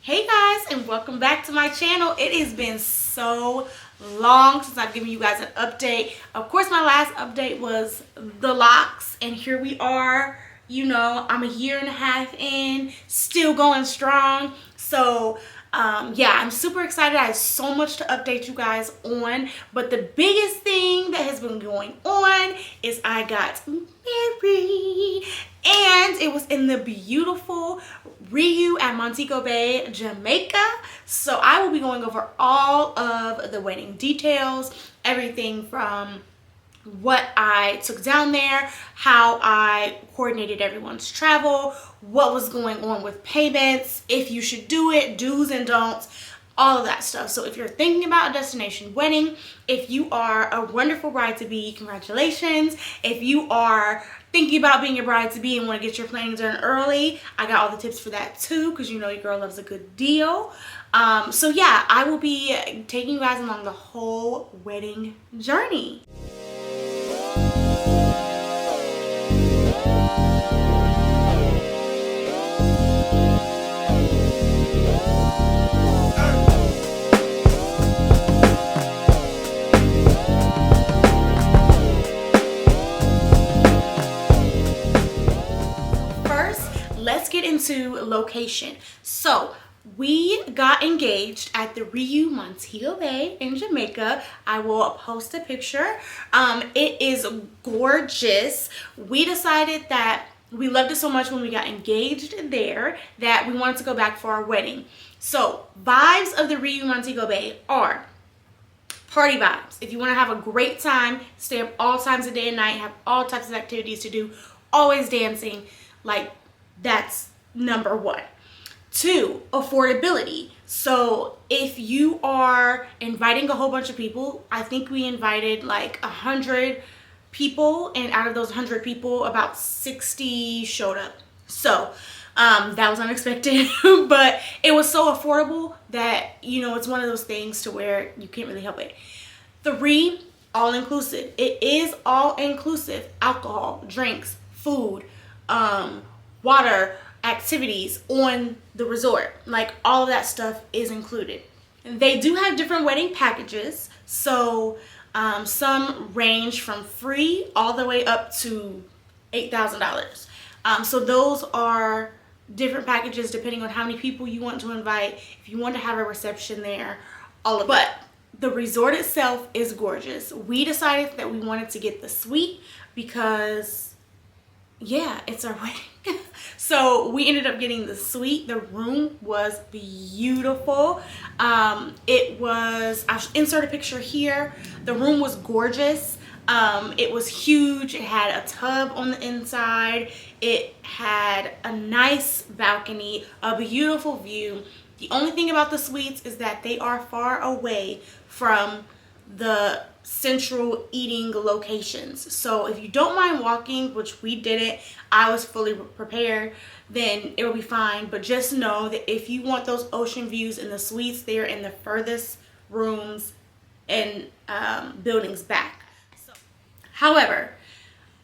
Hey guys, and welcome back to my channel. It has been so long since I've given you guys an update. Of course, my last update was the locks, and here we are. You know, I'm a year and a half in, still going strong. So yeah, I'm super excited. I have so much to update you guys on, but the biggest thing that has been going on is I got married, and it was in the beautiful RIU at Montego Bay, Jamaica. So I will be going over all of the wedding details, everything from what I took down there, how I coordinated everyone's travel, what was going on with payments, if you should do it, do's and don'ts, all of that stuff. So if you're thinking about a destination wedding, if you are a wonderful bride-to-be, congratulations. If you are thinking about being a bride-to-be and want to get your planning done early, I got all the tips for that too, because you know your girl loves a good deal. So yeah, I will be taking you guys along the whole wedding journey. Let's get into location. So we got engaged at the RIU Montego Bay in Jamaica. I will post a picture. It is gorgeous. We decided that we loved it so much when we got engaged there that we wanted to go back for our wedding. So vibes of the RIU Montego Bay are party vibes. If you want to have a great time, stay up all times of day and night, have all types of activities to do, always dancing, like that's number one. Two, affordability. So if you are inviting a whole bunch of people, I think we invited like 100 people, and out of those 100 people, about 60 showed up. So that was unexpected, but it was so affordable that, you know, it's one of those things to where you can't really help it. Three, all-inclusive. It is all-inclusive. Alcohol, drinks, food, water, activities on the resort, like all of that stuff is included. And they do have different wedding packages, so some range from free all the way up to $8,000. So those are different packages depending on how many people you want to invite, if you want to have a reception there, all of that. But the resort itself is gorgeous. We decided that we wanted to get the suite because, yeah, it's our wedding. So we ended up getting the suite. The room was beautiful. It was, I'll insert a picture here. The room was gorgeous. It was huge. It had a tub on the inside. It had a nice balcony, a beautiful view. The only thing about the suites is that they are far away from the central eating locations. So if you don't mind walking, which we didn't, I was fully prepared, then it'll be fine. But just know that if you want those ocean views in the suites, they're in the furthest rooms and buildings back. So, however,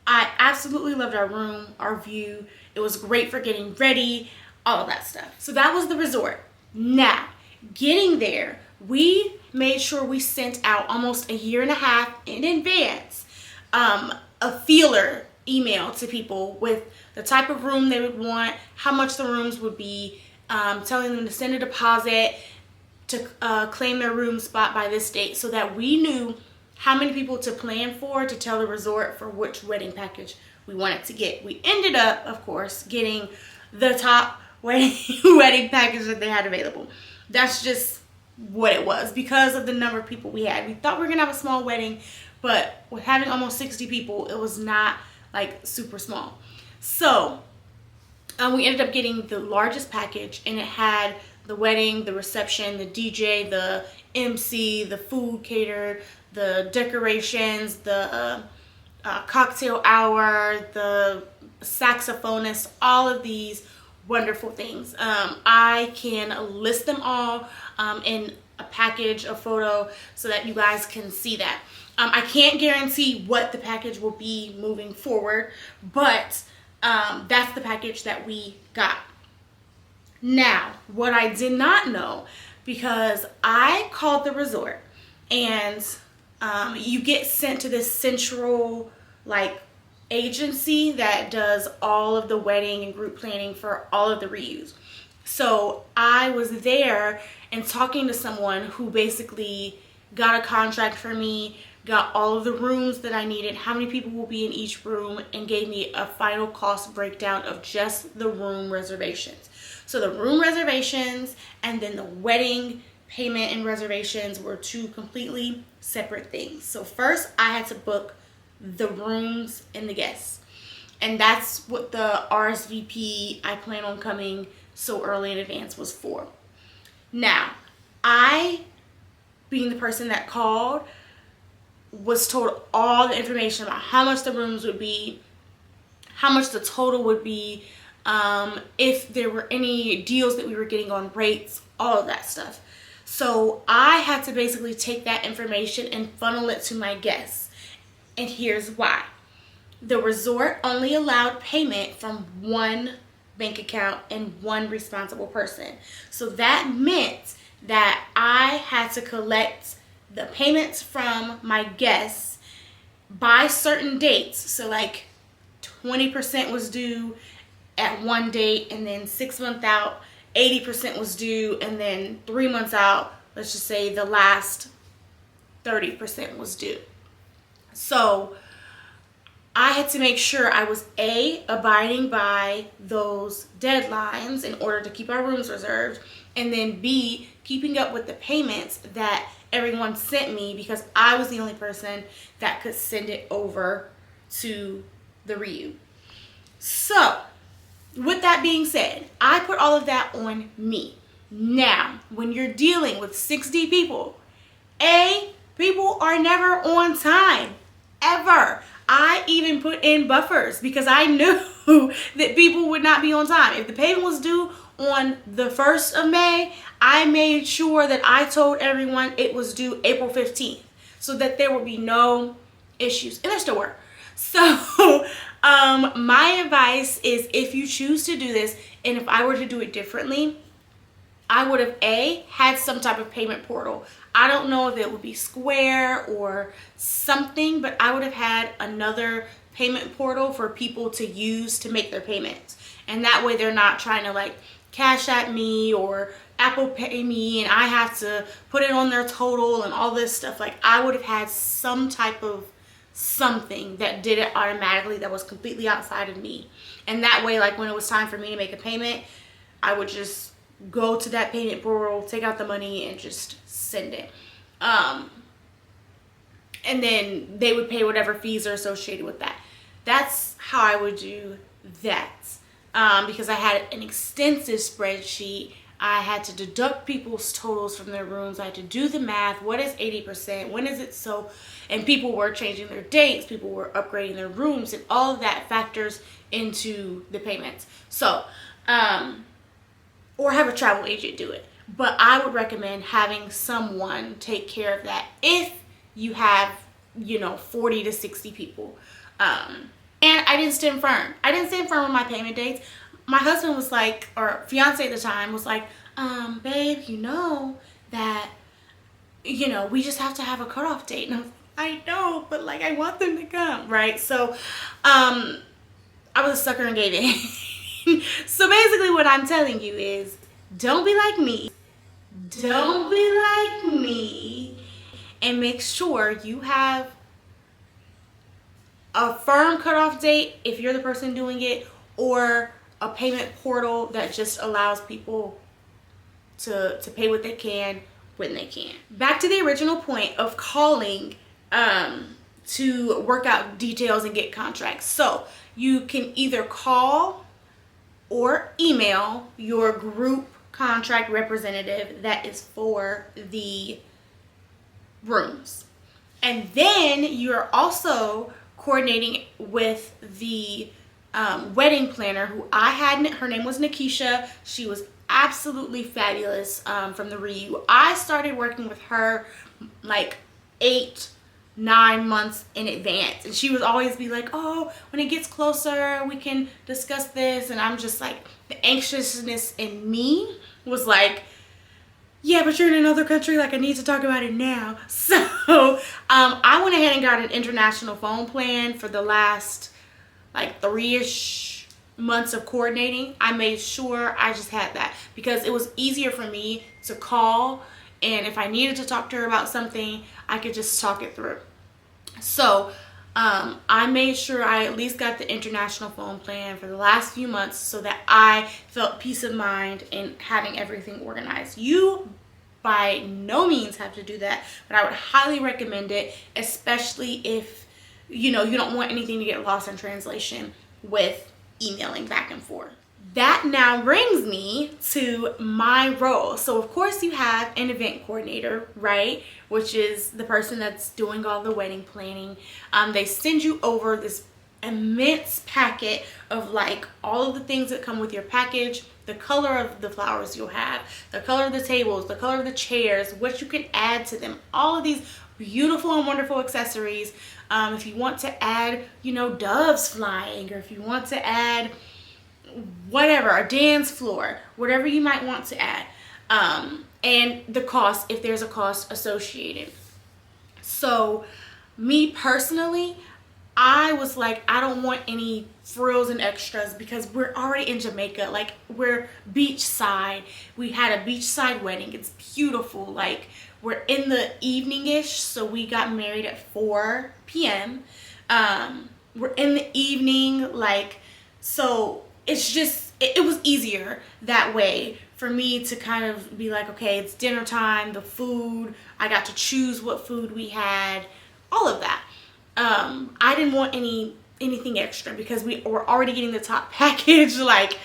I absolutely loved our room, our view. It was great for getting ready, all of that stuff. So that was the resort. Now, getting there, we made sure we sent out almost a year and a half in advance a feeler email to people with the type of room they would want, how much the rooms would be, telling them to send a deposit to claim their room spot by this date, so that we knew how many people to plan for, to tell the resort for which wedding package we wanted to get. We ended up, of course, getting the top wedding package that they had available. That's just what it was because of the number of people we had. We thought we were gonna have a small wedding, but with having almost 60 people, it was not like super small. So we ended up getting the largest package, and it had the wedding, the reception, the DJ, the MC, the food catered, the decorations, the cocktail hour, the saxophonist, all of these wonderful things. I can list them all in a package, a photo, so that you guys can see that. I can't guarantee what the package will be moving forward, but that's the package that we got. Now, what I did not know, because I called the resort and you get sent to this central like agency that does all of the wedding and group planning for all of the RIUs. So I was there and talking to someone who basically got a contract for me, got all of the rooms that I needed, how many people will be in each room, and gave me a final cost breakdown of just the room reservations. So the room reservations and then the wedding payment and reservations were two completely separate things. So first I had to book the rooms and the guests. And that's what the RSVP, I plan on coming so early in advance, was for. Now, I, being the person that called, was told all the information about how much the rooms would be, how much the total would be, if there were any deals that we were getting on rates, all of that stuff. So I had to basically take that information and funnel it to my guests. And here's why. The resort only allowed payment from one bank account and one responsible person. So that meant that I had to collect the payments from my guests by certain dates. So like 20% was due at one date, and then 6 months out 80% was due, and then 3 months out, let's just say the last 30% was due. So I had to make sure I was A, abiding by those deadlines in order to keep our rooms reserved, and then B, keeping up with the payments that everyone sent me, because I was the only person that could send it over to the RIU. So with that being said, I put all of that on me. Now, when you're dealing with 60 people, A, people are never on time, ever. I even put in buffers because I knew that people would not be on time. If the payment was due on the 1st of May, I made sure that I told everyone it was due April 15th so that there would be no issues. And there still were. So my advice is, if you choose to do this, and if I were to do it differently, I would have had some type of payment portal. I don't know if it would be Square or something, but I would have had another payment portal for people to use to make their payments. And that way they're not trying to like Cash App me or Apple Pay me and I have to put it on their total and all this stuff. Like, I would have had some type of something that did it automatically that was completely outside of me. And that way, like when it was time for me to make a payment, I would just go to that payment portal, take out the money, and just send it. And then they would pay whatever fees are associated with that. That's how I would do that. Because I had an extensive spreadsheet. I had to deduct people's totals from their rooms. I had to do the math. What is 80%? When is it so? And people were changing their dates. People were upgrading their rooms. And all of that factors into the payments. So, or have a travel agent do it. But I would recommend having someone take care of that if you have, 40 to 60 people. And I didn't stand firm. I didn't stand firm on my payment dates. My husband was like, or fiance at the time was like, babe, that, we just have to have a cutoff date. And I know, but like, I want them to come, right? So, I was a sucker and gave in. So basically what I'm telling you is, don't be like me. Don't be like me. And make sure you have a firm cutoff date if you're the person doing it, or a payment portal that just allows people to pay what they can when they can. Back to the original point of calling to work out details and get contracts. So you can either call or email your group contract representative that is for the rooms. And then you're also coordinating with the wedding planner who I had. Her name was Nikisha. She was absolutely fabulous from the RIU. I started working with her like 8 9 months in advance. And she would always be like, oh, when it gets closer, we can discuss this. And I'm just like, the anxiousness in me was like, yeah, but you're in another country, like I need to talk about it now. So I went ahead and got an international phone plan for the last like 3-ish months of coordinating. I made sure I just had that because it was easier for me to call, and if I needed to talk to her about something, I could just talk it through. So I made sure I at least got the international phone plan for the last few months so that I felt peace of mind in having everything organized. You by no means have to do that, but I would highly recommend it, especially if you don't want anything to get lost in translation with emailing back and forth. That now brings me to my role. So of course you have an event coordinator, right? Which is the person that's doing all the wedding planning. They send you over this immense packet of like all of the things that come with your package, the color of the flowers you'll have, the color of the tables, the color of the chairs, what you can add to them, all of these beautiful and wonderful accessories. If you want to add, doves flying, or if you want to add whatever, a dance floor, whatever you might want to add, and the cost, if there's a cost associated. So me personally, I was like, I don't want any frills and extras because we're already in Jamaica. Like, we're beachside. We had a beachside wedding. It's beautiful. Like, we're in the evening-ish, so we got married at 4 p.m. We're in the evening, like, so it's just, it was easier that way for me to kind of be like, okay, it's dinner time, the food, I got to choose what food we had, all of that. I didn't want anything extra because we were already getting the top package. Like,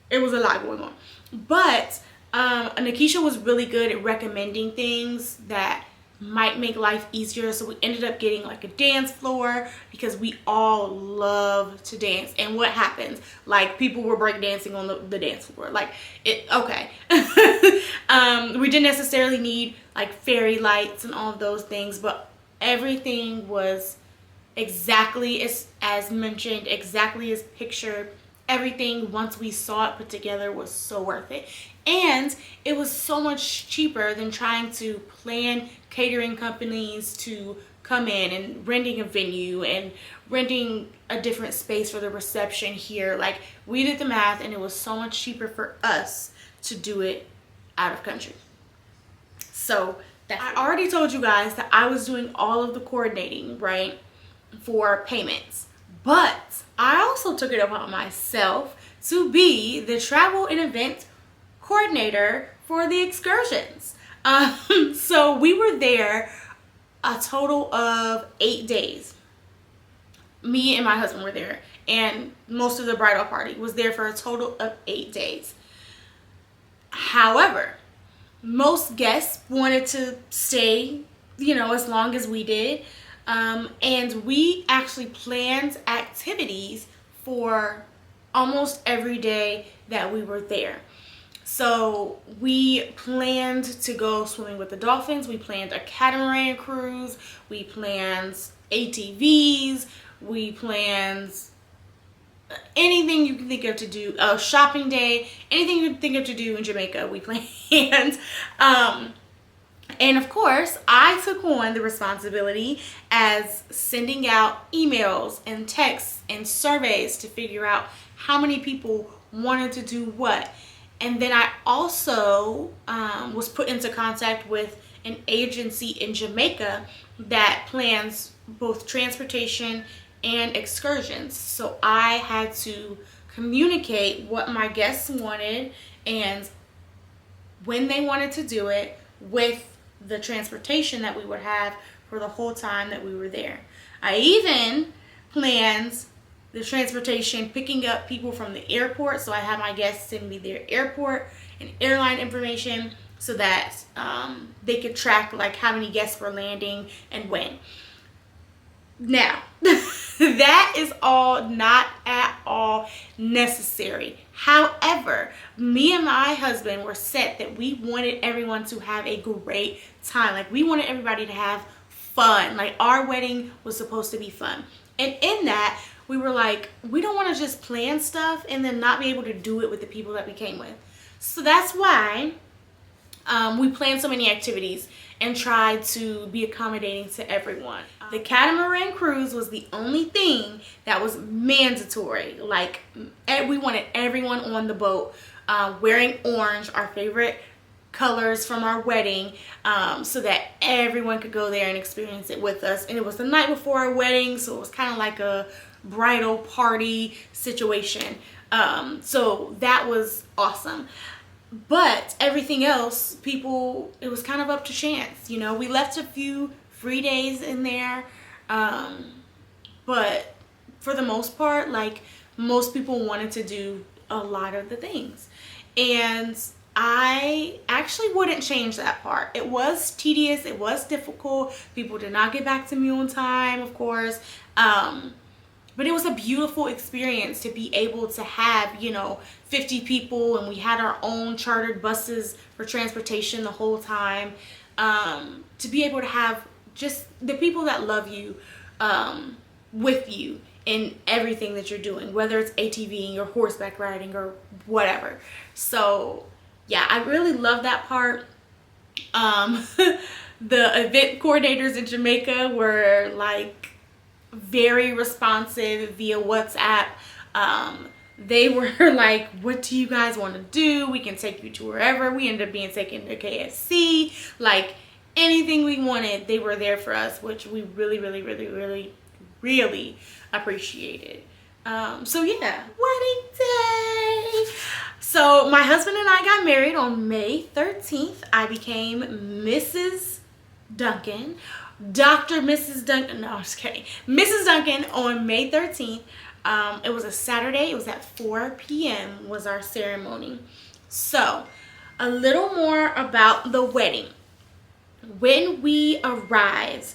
it was a lot going on. But Nikisha was really good at recommending things that might make life easier. So we ended up getting like a dance floor because we all love to dance. And what happens? Like, people were break dancing on the dance floor. Like, okay. We didn't necessarily need like fairy lights and all of those things, but everything was exactly as mentioned, exactly as pictured. Everything, once we saw it put together, was so worth it. And it was so much cheaper than trying to plan catering companies to come in and renting a venue and renting a different space for the reception here. Like, we did the math and it was so much cheaper for us to do it out of country. So I already told you guys that I was doing all of the coordinating, right, for payments. But I also took it upon myself to be the travel and event coordinator for the excursions. So we were there a total of 8 days. Me and my husband were there, and most of the bridal party was there for a total of 8 days. However, most guests wanted to stay, as long as we did. And we actually planned activities for almost every day that we were there. So we planned to go swimming with the dolphins. We planned a catamaran cruise. We planned ATVs. We planned anything you can think of to do, a shopping day, anything you can think of to do in Jamaica, we planned. And of course, I took on the responsibility as sending out emails and texts and surveys to figure out how many people wanted to do what. And then I also was put into contact with an agency in Jamaica that plans both transportation and excursions. So I had to communicate what my guests wanted and when they wanted to do it with the transportation that we would have for the whole time that we were there. I even planned the transportation, picking up people from the airport. So I had my guests send me their airport and airline information so that they could track like how many guests were landing and when. Now, that is all not at all necessary. However, me and my husband were set that we wanted everyone to have a great time. Like, we wanted everybody to have fun. Like, our wedding was supposed to be fun. And in that, we were like, we don't want to just plan stuff and then not be able to do it with the people that we came with. So that's why we planned so many activities and tried to be accommodating to everyone. The catamaran cruise was the only thing that was mandatory. Like, we wanted everyone on the boat wearing orange, our favorite colors from our wedding, so that everyone could go there and experience it with us. And it was the night before our wedding, so it was kind of like a bridal party situation. So that was awesome. But everything else, people, it was kind of up to chance. You know, we left a few free days in there, but for the most part, like, most people wanted to do a lot of the things. And I actually wouldn't change that part. It was tedious, it was difficult. People did not get back to me on time, of course. But it was a beautiful experience to be able to have, you know, 50 people, and we had our own chartered buses for transportation the whole time. To be able to have just the people that love you with you in everything that you're doing, whether it's ATVing or horseback riding or whatever. So yeah, I really love that part. The event coordinators in Jamaica were like very responsive via WhatsApp. They were like, what do you guys want to do? We can take you to wherever. We ended up being taken to KFC. Like, anything we wanted, they were there for us, which we really, really, really, really, really appreciated. So yeah, wedding day. So my husband and I got married on May 13th. I became Mrs. Duncan. Dr. Mrs. Duncan, no, I'm just kidding. Mrs. Duncan on May 13th. It was a Saturday. It was at 4 p.m. was our ceremony. So, a little more about the wedding. When we arrived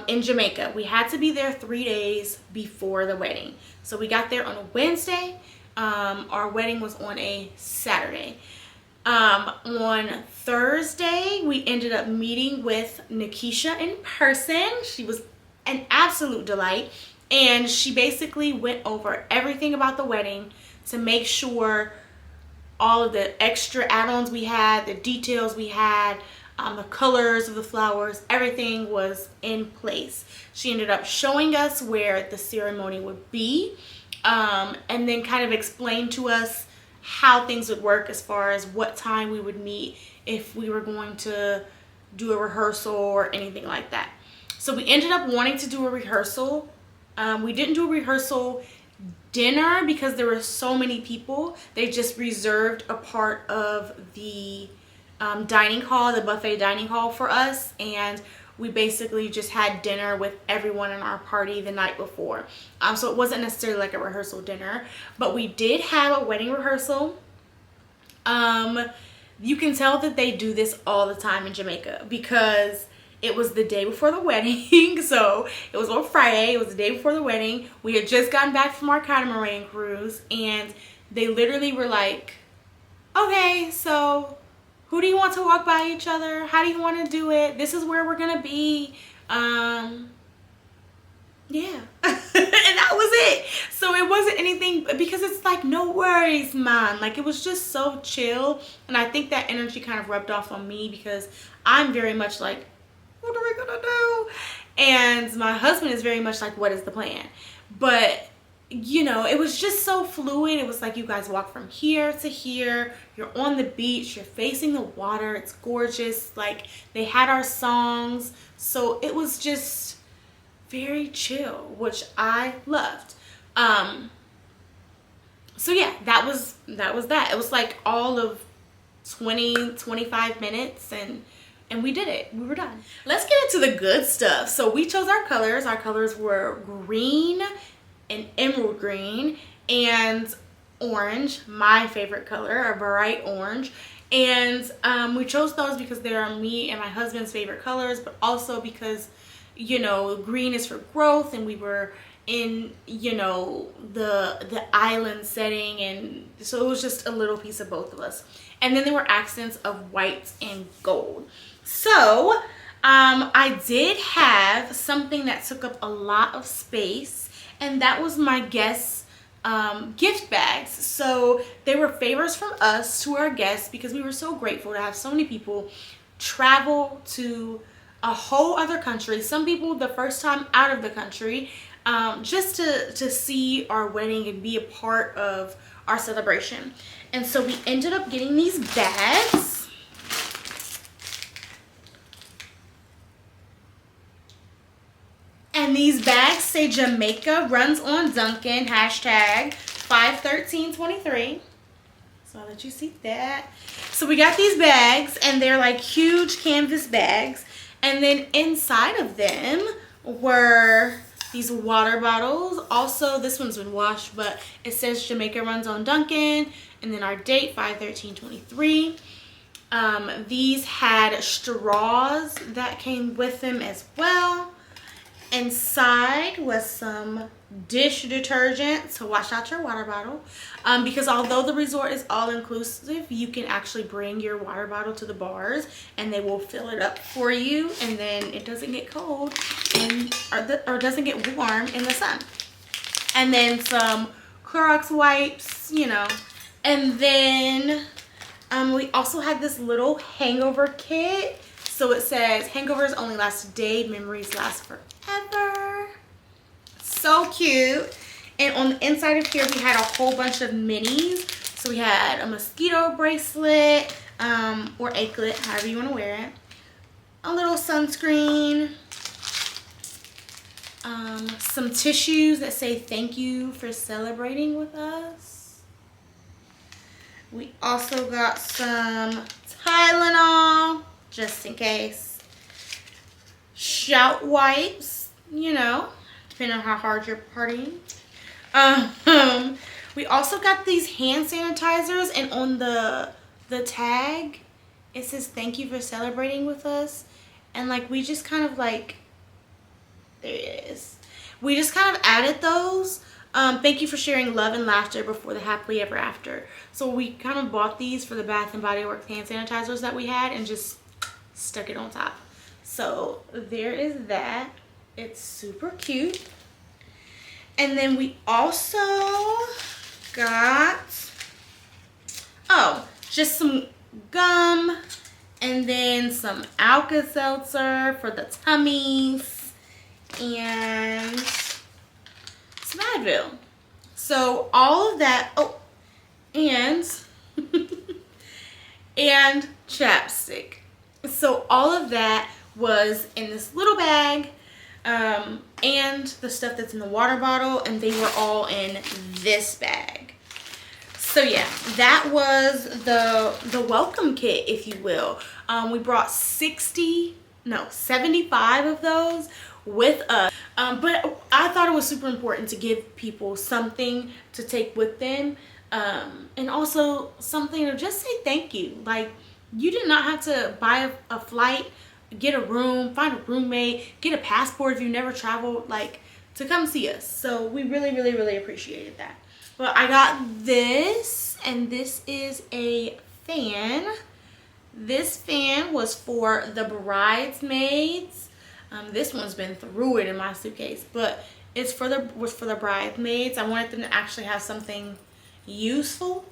in Jamaica, we had to be there 3 days before the wedding. So we got there on a Wednesday. Our wedding was on a Saturday. On Thursday, we ended up meeting with Nikisha in person. She was an absolute delight, and she basically went over everything about the wedding to make sure all of the extra add-ons we had, the details we had, the colors of the flowers, everything was in place. She ended up showing us where the ceremony would be, and then kind of explained to us how things would work as far as what time we would meet if we were going to do a rehearsal or anything like that. So we ended up wanting to do a rehearsal. We didn't do a rehearsal dinner because there were so many people. They just reserved a part of the dining hall, the buffet dining hall for us, and we basically just had dinner with everyone in our party the night before. So it wasn't necessarily like a rehearsal dinner, but we did have a wedding rehearsal. You can tell that they do this all the time in Jamaica because it was the day before the wedding. So it was on Friday. It was the day before the wedding. We had just gotten back from our catamaran cruise, and they literally were like, okay, so who do you want to walk by each other? How do you want to do it? This is where we're gonna be. Yeah. And that was it. So it wasn't anything, because it's like, no worries, man. Like, it was just so chill. And I think that energy kind of rubbed off on me because I'm very much like, what are we gonna do? And my husband is very much like, what is the plan? But you know, it was just so fluid. It was like, you guys walk from here to here. You're on the beach. You're facing the water. It's gorgeous. Like, they had our songs. So it was just very chill, which I loved. So yeah, that was that. It was like all of 20-25 minutes, and we did it. We were done. Let's get into the good stuff. So we chose our colors. Our colors were green and emerald green and orange, my favorite color, a bright orange. And we chose those because they are me and my husband's favorite colors, but also because, you know, green is for growth, and we were in, you know, the island setting, and so it was just a little piece of both of us. And then there were accents of white and gold. So I did have something that took up a lot of space, and that was my guests' gift bags. So they were favors from us to our guests because we were so grateful to have so many people travel to a whole other country. Some people the first time out of the country, just to see our wedding and be a part of our celebration. And so we ended up getting these bags. And these bags say Jamaica runs on Duncan, hashtag 51323. So I'll let you see that. So we got these bags, and they're like huge canvas bags. And then inside of them were these water bottles. Also, this one's been washed, but it says Jamaica runs on Duncan. And then our date, 5/13/23. These had straws that came with them as well. Inside was some dish detergent, so wash out your water bottle. Because although the resort is all inclusive, you can actually bring your water bottle to the bars and they will fill it up for you, and then it doesn't get cold or doesn't get warm in the sun. And then some Clorox wipes, you know. And then we also had this little hangover kit. So it says, hangovers only last a day, memories last forever. So cute. And on the inside of here, we had a whole bunch of minis. So we had a mosquito bracelet, or anklet, however you want to wear it. A little sunscreen. Some tissues that say thank you for celebrating with us. We also got some Tylenol, just in case. Shout wipes, you know, depending on how hard you're partying. We also got these hand sanitizers, and on the tag it says thank you for celebrating with us. And like we just kind of like, there it is, we just kind of added those. Thank you for sharing love and laughter before the happily ever after. So we kind of bought these for the Bath and Body Works hand sanitizers that we had and just stuck it on top. So there is that. It's super cute. And then we also got, just some gum, and then some Alka-Seltzer for the tummies, and some Advil. So all of that, and and chapstick. So all of that was in this little bag, and the stuff that's in the water bottle, and they were all in this bag. So yeah, that was the welcome kit, if you will. We brought 75 of those with us. But I thought it was super important to give people something to take with them, and also something to just say thank you. Like, you did not have to buy a flight, get a room, find a roommate, get a passport if you never traveled, like, to come see us. So we really, really, really appreciated that. But I got this, and this is a fan. This fan was for the bridesmaids. This one's been through it in my suitcase, but it's was for the bridesmaids. I wanted them to actually have something useful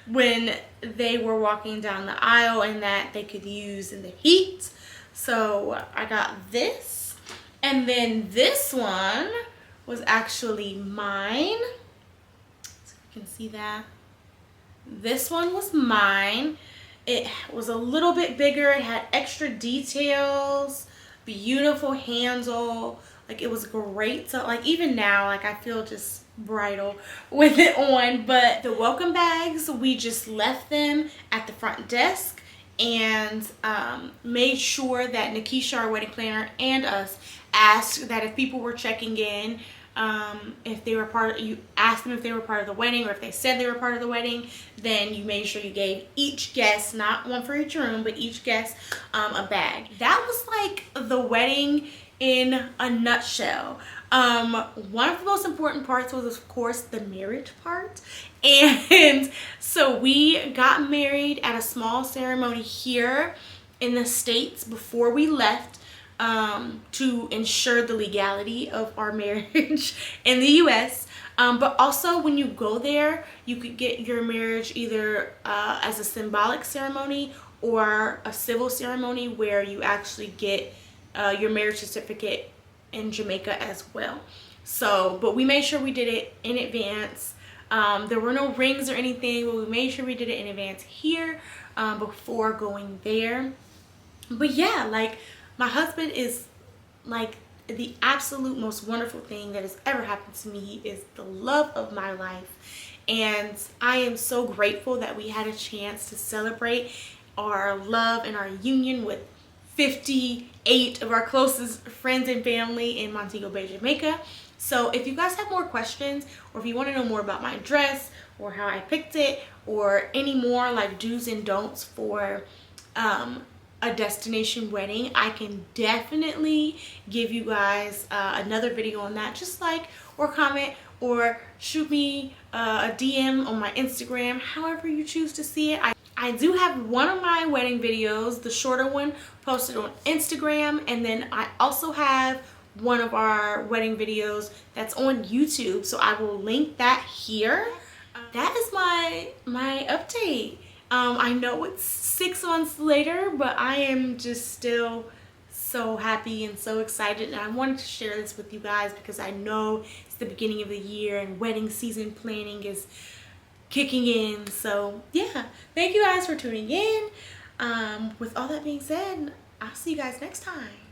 when they were walking down the aisle, and that they could use in the heat. So I got this, and then this one was actually mine. So you can see that. This one was mine. It was a little bit bigger. It had extra details, beautiful handle. Like, it was great. So like, even now, like, I feel just bridal with it on. But the welcome bags, we just left them at the front desk, and made sure that Nikisha, our wedding planner, and us asked that if people were checking in, if they were you asked them if they were part of the wedding, or if they said they were part of the wedding, then you made sure you gave each guest, not one for each room, but each guest a bag. That was like the wedding in a nutshell. One of the most important parts was, of course, the marriage part. And so we got married at a small ceremony here in the States before we left to ensure the legality of our marriage in the US. But also when you go there, you could get your marriage either as a symbolic ceremony or a civil ceremony where you actually get your marriage certificate in Jamaica as well. So, but we made sure we did it in advance. There were no rings or anything, but we made sure we did it in advance here before going there. But yeah, like, my husband is like the absolute most wonderful thing that has ever happened to me. He is the love of my life, and I am so grateful that we had a chance to celebrate our love and our union with 58 of our closest friends and family in Montego Bay, Jamaica. So if you guys have more questions, or if you want to know more about my dress or how I picked it, or any more like do's and don'ts for a destination wedding, I can definitely give you guys another video on that. Just like, or comment, or shoot me a DM on my Instagram, however you choose to see it. I do have one of my wedding videos, the shorter one, posted on Instagram, and then I also have one of our wedding videos that's on YouTube, so I will link that here. That is my update. I know it's 6 months later, but I am just still so happy and so excited, and I wanted to share this with you guys because I know it's the beginning of the year and wedding season planning is kicking in. So yeah, thank you guys for tuning in. With all that being said, I'll see you guys next time.